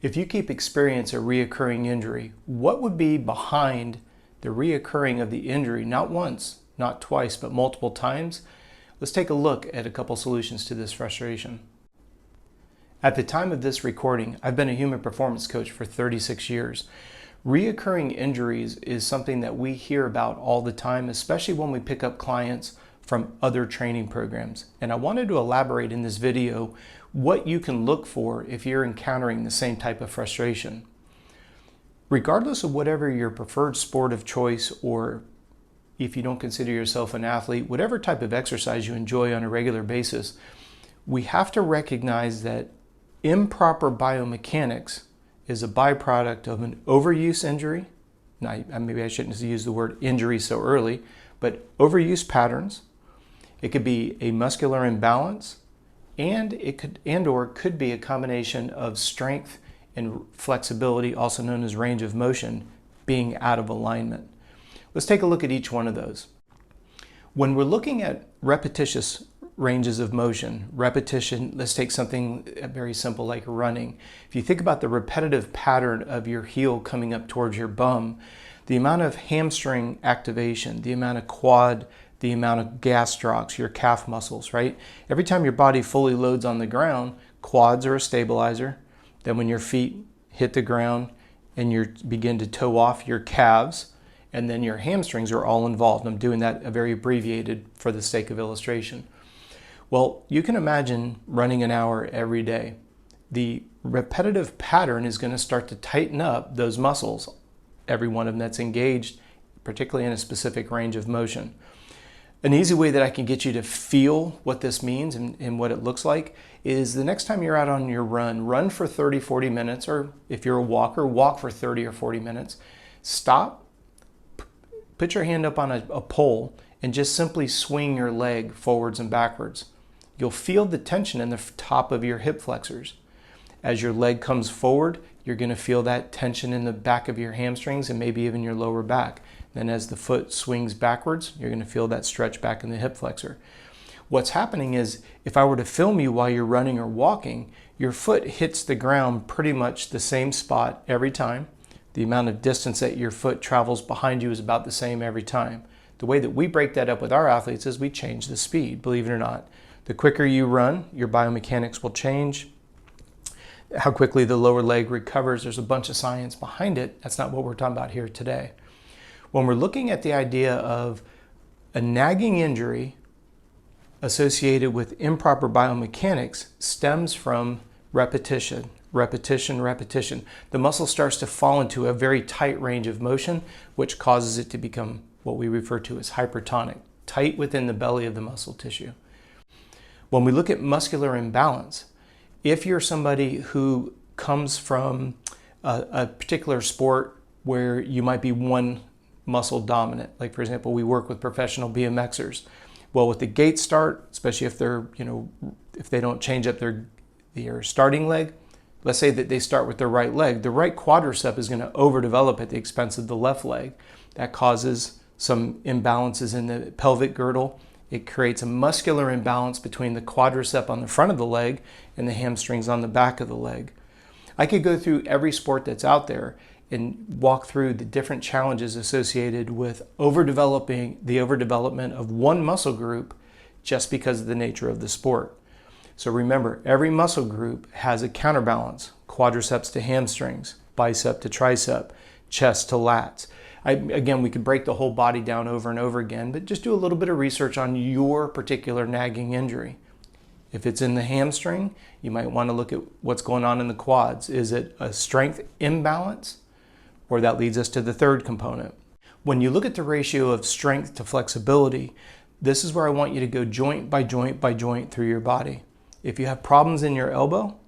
If you keep experiencing a reoccurring injury, what would be behind the reoccurring of the injury, not once, not twice, but multiple times? Let's take a look at a couple solutions to this frustration. At the time of this recording, I've been a human performance coach for 36 years. Reoccurring injuries is something that we hear about all the time, especially when we pick up clients from other training programs. And I wanted to elaborate in this video what you can look for if you're encountering the same type of frustration. Regardless of whatever your preferred sport of choice, or if you don't consider yourself an athlete, whatever type of exercise you enjoy on a regular basis, we have to recognize that improper biomechanics is a byproduct of an overuse injury. Now, maybe I shouldn't use the word injury so early, but overuse patterns. It could be a muscular imbalance, and it could be a combination of strength and flexibility, also known as range of motion, being out of alignment. Let's take a look at each one of those. When we're looking at repetitious ranges of motion, repetition, let's take something very simple like running. If you think about the repetitive pattern of your heel coming up towards your bum, the amount of hamstring activation, the amount of quad, the amount of gastrocs, your calf muscles, right? Every time your body fully loads on the ground, quads are a stabilizer. Then when your feet hit the ground and you begin to toe off, your calves, and then your hamstrings are all involved. I'm doing that very abbreviated for the sake of illustration. Well, you can imagine running an hour every day. The repetitive pattern is going to start to tighten up those muscles, every one of them that's engaged, particularly in a specific range of motion. An easy way that I can get you to feel what this means and what it looks like is the next time you're out on your run for 30, 40 minutes, or if you're a walker, walk for 30 or 40 minutes. Stop, put your hand up on a pole, and just simply swing your leg forwards and backwards. You'll feel the tension in the top of your hip flexors. As your leg comes forward, you're going to feel that tension in the back of your hamstrings and maybe even your lower back. Then as the foot swings backwards, you're going to feel that stretch back in the hip flexor. What's happening is, if I were to film you while you're running or walking, your foot hits the ground pretty much the same spot every time. The amount of distance that your foot travels behind you is about the same every time. The way that we break that up with our athletes is we change the speed, believe it or not. The quicker you run, your biomechanics will change. How quickly the lower leg recovers, there's a bunch of science behind it. That's not what we're talking about here today. When we're looking at the idea of a nagging injury associated with improper biomechanics, stems from repetition, repetition, repetition. The muscle starts to fall into a very tight range of motion, which causes it to become what we refer to as hypertonic, tight within the belly of the muscle tissue. When we look at muscular imbalance, if you're somebody who comes from a particular sport where you might be one muscle dominant, like for example, we work with professional BMXers. Well, with the gait start, especially if they're, if they don't change up their starting leg, let's say that they start with their right leg, the right quadricep is going to overdevelop at the expense of the left leg. That causes some imbalances in the pelvic girdle. It creates a muscular imbalance between the quadricep on the front of the leg and the hamstrings on the back of the leg. I could go through every sport that's out there and walk through the different challenges associated with the overdevelopment of one muscle group just because of the nature of the sport. So remember, every muscle group has a counterbalance: quadriceps to hamstrings, bicep to tricep, chest to lats. Again, we could break the whole body down over and over again, but just do a little bit of research on your particular nagging injury. If it's in the hamstring, you might want to look at what's going on in the quads. Is it a strength imbalance? Or that leads us to the third component. When you look at the ratio of strength to flexibility, this is where I want you to go joint by joint by joint through your body. If you have problems in your elbow,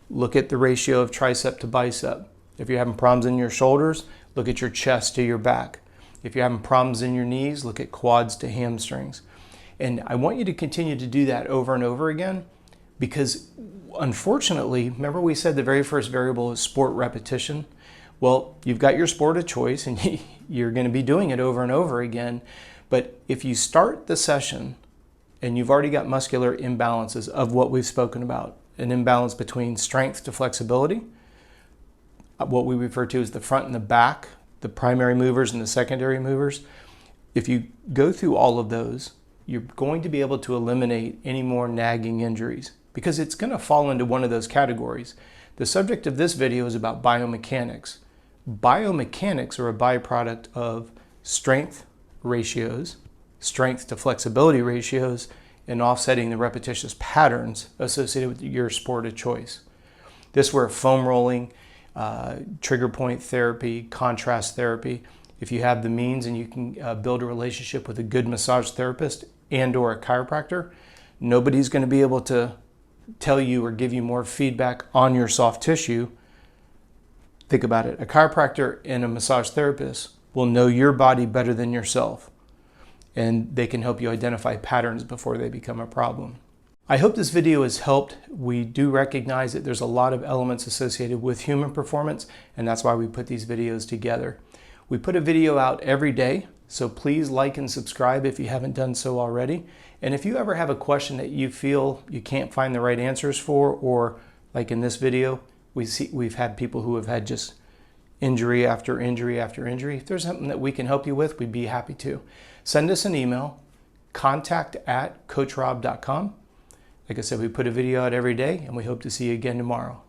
look at the ratio of tricep to bicep. If you're having problems in your shoulders, look at your chest to your back. If you're having problems in your knees, look at quads to hamstrings. And I want you to continue to do that over and over again, because unfortunately, remember we said the very first variable is sport repetition? Well, you've got your sport of choice and you're going to be doing it over and over again. But if you start the session and you've already got muscular imbalances of what we've spoken about, an imbalance between strength to flexibility, what we refer to as the front and the back, the primary movers and the secondary movers. If you go through all of those, you're going to be able to eliminate any more nagging injuries because it's going to fall into one of those categories. The subject of this video is about biomechanics. Biomechanics are a byproduct of strength ratios, strength to flexibility ratios, and offsetting the repetitious patterns associated with your sport of choice. This is where foam rolling, trigger point therapy, contrast therapy, if you have the means and you can build a relationship with a good massage therapist and or a chiropractor, nobody's going to be able to tell you or give you more feedback on your soft tissue. Think about it. A chiropractor and a massage therapist will know your body better than yourself, and they can help you identify patterns before they become a problem. I hope this video has helped. We do recognize that there's a lot of elements associated with human performance, and that's why we put these videos together. We put a video out every day, so please like and subscribe if you haven't done so already. And if you ever have a question that you feel you can't find the right answers for, or like in this video, we've had people who have had just injury after injury after injury. If there's something that we can help you with, we'd be happy to. Send us an email, contact@coachrob.com. Like I said, we put a video out every day, and we hope to see you again tomorrow.